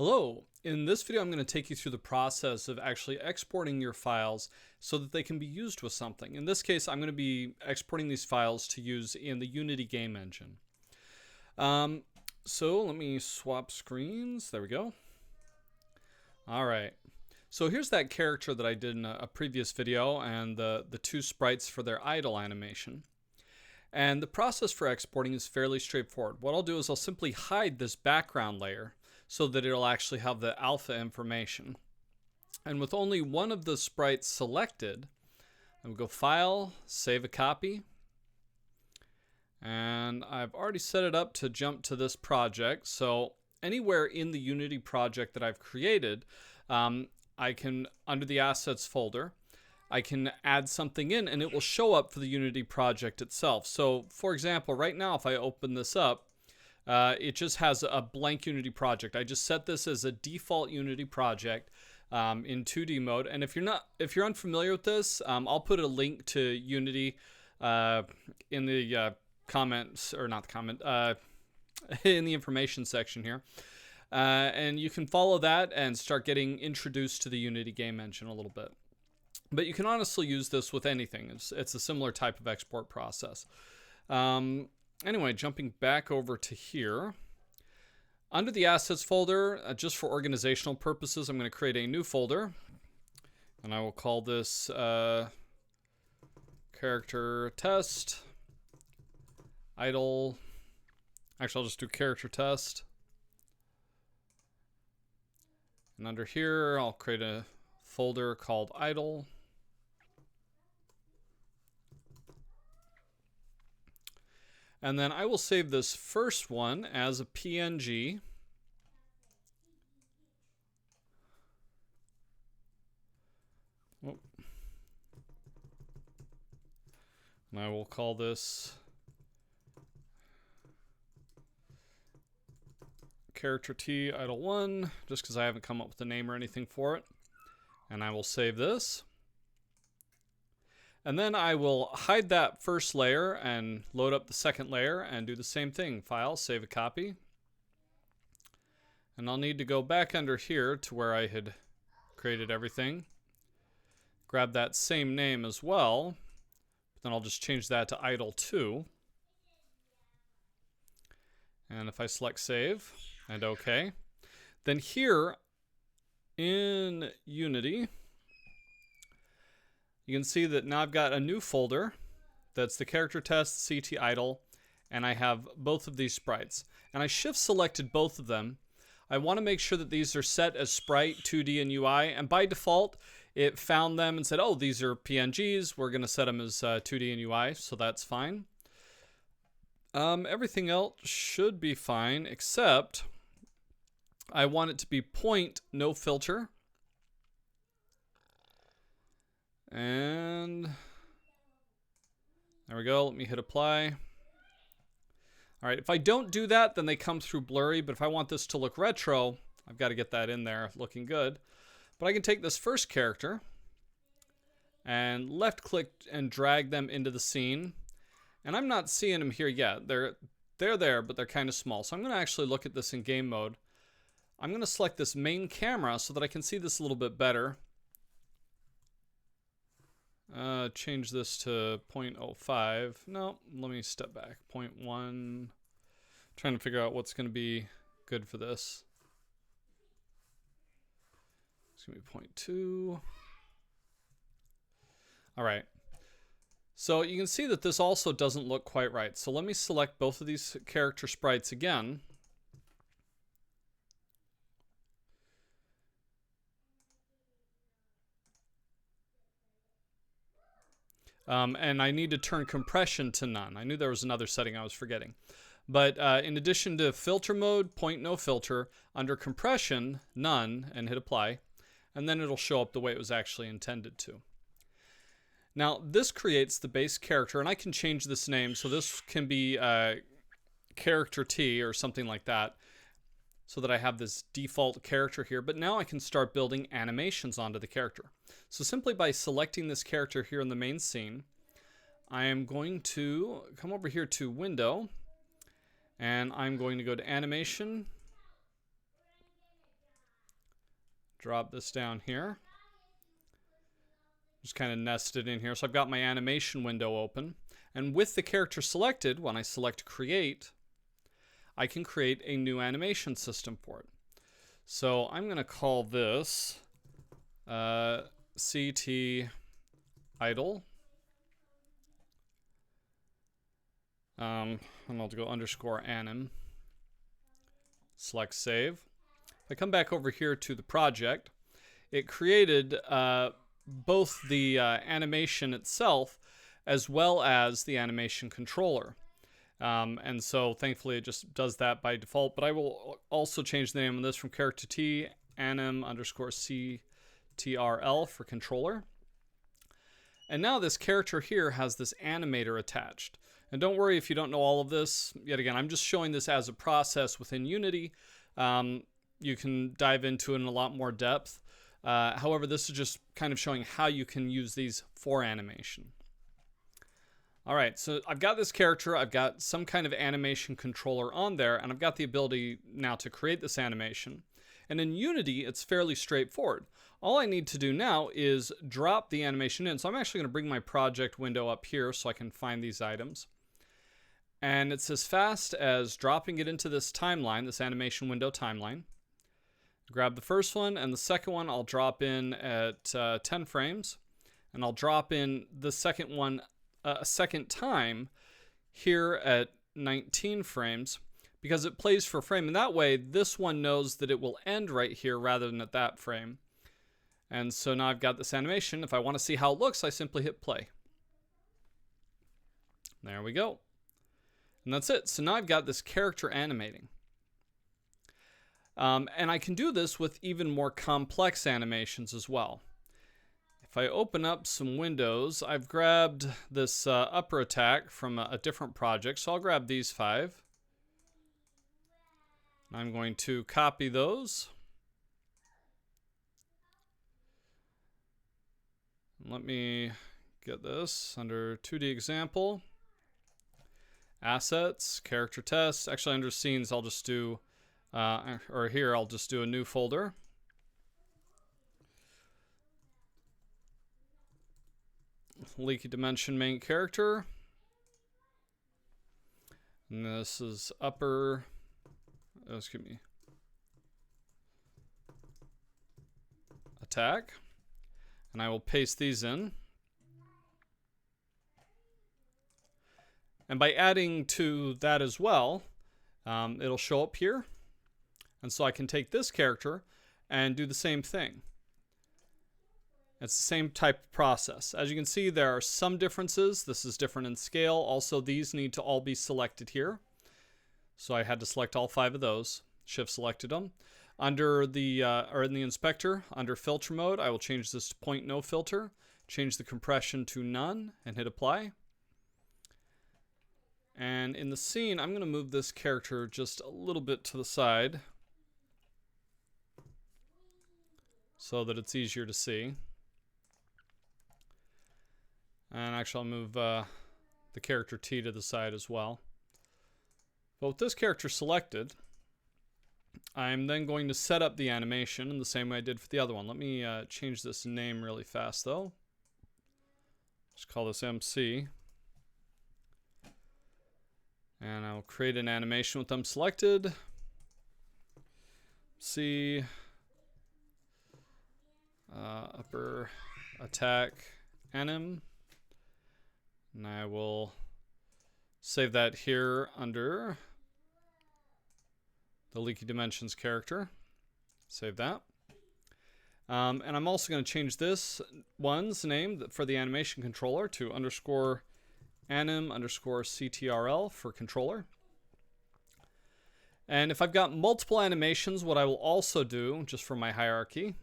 Hello. In this video, I'm going to take you through the process of actually exporting your files so that they can be used with something. In this case, I'm going to be exporting these files to use in the Unity game engine. So let me swap screens. There we go. All right. So here's that character that I did in a previous video and the two sprites for their idle animation. And the process for exporting is fairly straightforward. What I'll do is I'll simply hide this background layer so that it'll actually have the alpha information. And with only one of the sprites selected, I will go File, Save a Copy. And I've already set it up to jump to this project. So anywhere in the Unity project that I've created, I can, under the Assets folder, I can add something in and it will show up for the Unity project itself. So for example, right now if I open this up, it just has a blank Unity project. I just set this as a default Unity project in 2D mode. And if you're unfamiliar with this, I'll put a link to Unity in the comments, or not the comment, in the information section here. And you can follow that and start getting introduced to the Unity game engine a little bit. But you can honestly use this with anything. It's a similar type of export process. Anyway, jumping back over to here. Under the Assets folder, just for organizational purposes, I'm going to create a new folder. And I will call this Character Test. Idle. Actually, I'll just do Character Test. And under here, I'll create a folder called Idle. And then I will save this first one as a PNG. Oh. And I will call this Character T Idle 1, just because I haven't come up with a name or anything for it. And I will save this. And then I will hide that first layer and load up the second layer and do the same thing. File, save a copy. And I'll need to go back under here to where I had created everything. Grab that same name as well. Then I'll just change that to idle 2. And if I select save and OK, then here in Unity, you can see that now I've got a new folder that's the Character Test CT Idle, and I have both of these sprites. And I shift selected both of them. I want to make sure that these are set as Sprite, 2D, and UI, and by default, it found them and said, oh, these are PNGs. We're going to set them as 2D and UI, so that's fine. Everything else should be fine, except I want it to be point, no filter. And there we go. Let me hit apply. All right, if I don't do that, then they come through blurry. But if I want this to look retro, I've got to get that in there looking good. But I can take this first character and left click and drag them into the scene. And I'm not seeing them here yet. They're there, but they're kind of small. So I'm going to actually look at this in game mode. I'm going to select this main camera so that I can see this a little bit better. Change this to 0.05. No, let me step back. 0.1. Trying to figure out what's going to be good for this. It's going to be 0.2. All right. So you can see that this also doesn't look quite right. So let me select both of these character sprites again. And I need to turn compression to none. I knew there was another setting I was forgetting. But in addition to filter mode, point no filter, under compression, none, and hit apply. And then it'll show up the way it was actually intended to. Now this creates the base character, and I can change this name. So this can be Character T or something like that, so that I have this default character here. But now I can start building animations onto the character. So simply by selecting this character here in the main scene, I am going to come over here to Window, and I'm going to go to Animation, drop this down here. Just kind of nested in here. So I've got my animation window open. And with the character selected, when I select create, I can create a new animation system for it. So I'm going to call this CT idle. And I'll go underscore anim. Select save. If I come back over here to the project, it created both the animation itself as well as the animation controller. And so thankfully it just does that by default, but I will also change the name of this from character T anim underscore CTRL for controller. And now this character here has this animator attached. And don't worry if you don't know all of this. Yet again, I'm just showing this as a process within Unity. You can dive into it in a lot more depth. However, this is just kind of showing how you can use these for animation. All right, so I've got this character, I've got some kind of animation controller on there, and I've got the ability now to create this animation. And in Unity, it's fairly straightforward. All I need to do now is drop the animation in. So I'm actually going to bring my project window up here so I can find these items. And it's as fast as dropping it into this timeline, this animation window timeline. Grab the first one, and the second one I'll drop in at 10 frames. And I'll drop in the second one a second time here at 19 frames because it plays for frame. And that way, this one knows that it will end right here rather than at that frame. And so now I've got this animation. If I want to see how it looks, I simply hit play. There we go. And that's it. So now I've got this character animating. And I can do this with even more complex animations as well. If I open up some windows, I've grabbed this upper attack from a different project. So I'll grab these 5. I'm going to copy those. Let me get this under 2D example. Assets, character test. Actually, under scenes, I'll just do, or here, I'll just do a new folder. Leaky dimension main character. And this is upper, excuse me, attack. And I will paste these in. And by adding to that as well, it'll show up here. And so I can take this character and do the same thing. It's the same type of process. As you can see, there are some differences. This is different in scale. Also, these need to all be selected here. So I had to select all 5 of those. Shift selected them. Under the, or in the inspector, under filter mode, I will change this to point no filter. Change the compression to none and hit apply. And in the scene, I'm going to move this character just a little bit to the side so that it's easier to see. And actually, I'll move the character T to the side as well. But with this character selected, I'm then going to set up the animation in the same way I did for the other one. Let me change this name really fast, though. Just call this MC. And I'll create an animation with them selected. C. Upper attack anim. And I will save that here under the Leaky Dimensions character. Save that. And I'm also going to change this one's name for the animation controller to underscore anim underscore CTRL for controller. And if I've got multiple animations, what I will also do, just for my hierarchy,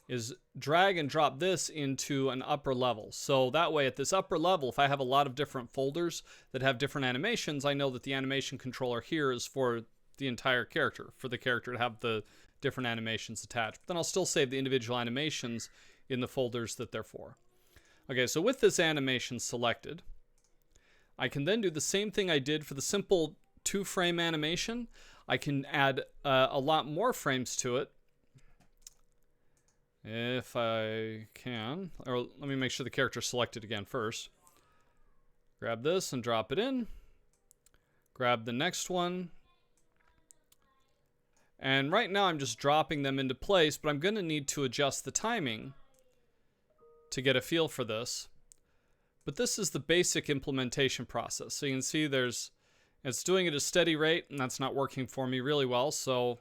is drag and drop this into an upper level. So that way at this upper level, if I have a lot of different folders that have different animations, I know that the animation controller here is for the entire character, for the character to have the different animations attached. But then I'll still save the individual animations in the folders that they're for. Okay, so with this animation selected, I can then do the same thing I did for the simple 2-frame animation. I can add a lot more frames to it. if I can. Or let me make sure the character's selected again first. Grab this and drop it in. Grab the next one. And right now I'm just dropping them into place, but I'm going to need to adjust the timing to get a feel for this. But this is the basic implementation process. So you can see it's doing it at a steady rate, and that's not working for me really well. So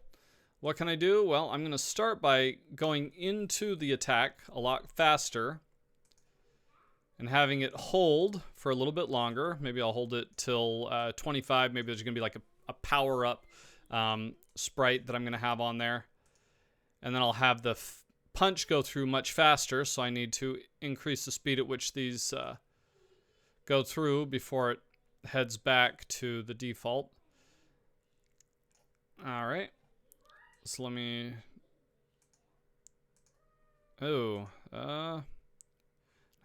what can I do? Well, I'm going to start by going into the attack a lot faster and having it hold for a little bit longer. Maybe I'll hold it till 25. Maybe there's going to be like a power-up sprite that I'm going to have on there. And then I'll have the punch go through much faster, so I need to increase the speed at which these go through before it heads back to the default. All right. So let me... Oh, I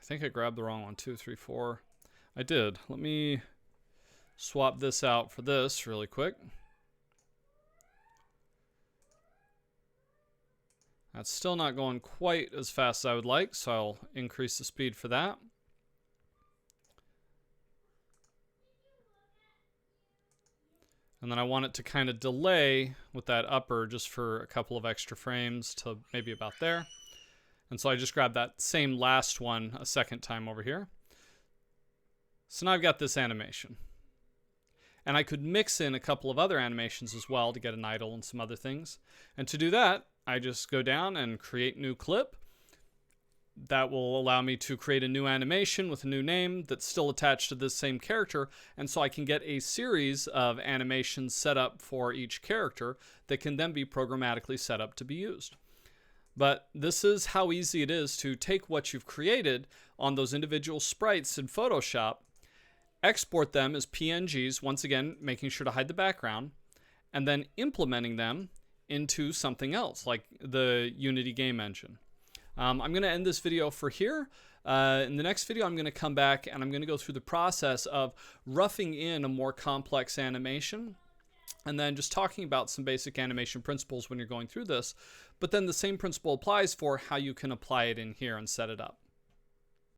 think I grabbed the wrong one. 2, 3, 4. I did. Let me swap this out for this really quick. That's still not going quite as fast as I would like, so I'll increase the speed for that. And then I want it to kind of delay with that upper just for a couple of extra frames to maybe about there. And so I just grabbed that same last one a second time over here. So now I've got this animation. And I could mix in a couple of other animations as well to get an idle and some other things. And to do that, I just go down and create new clip. That will allow me to create a new animation with a new name that's still attached to this same character. And so I can get a series of animations set up for each character that can then be programmatically set up to be used. But this is how easy it is to take what you've created on those individual sprites in Photoshop, export them as PNGs, once again, making sure to hide the background, and then implementing them into something else, like the Unity game engine. I'm going to end this video for here. In the next video, I'm going to come back and I'm going to go through the process of roughing in a more complex animation, and then just talking about some basic animation principles when you're going through this. But then the same principle applies for how you can apply it in here and set it up.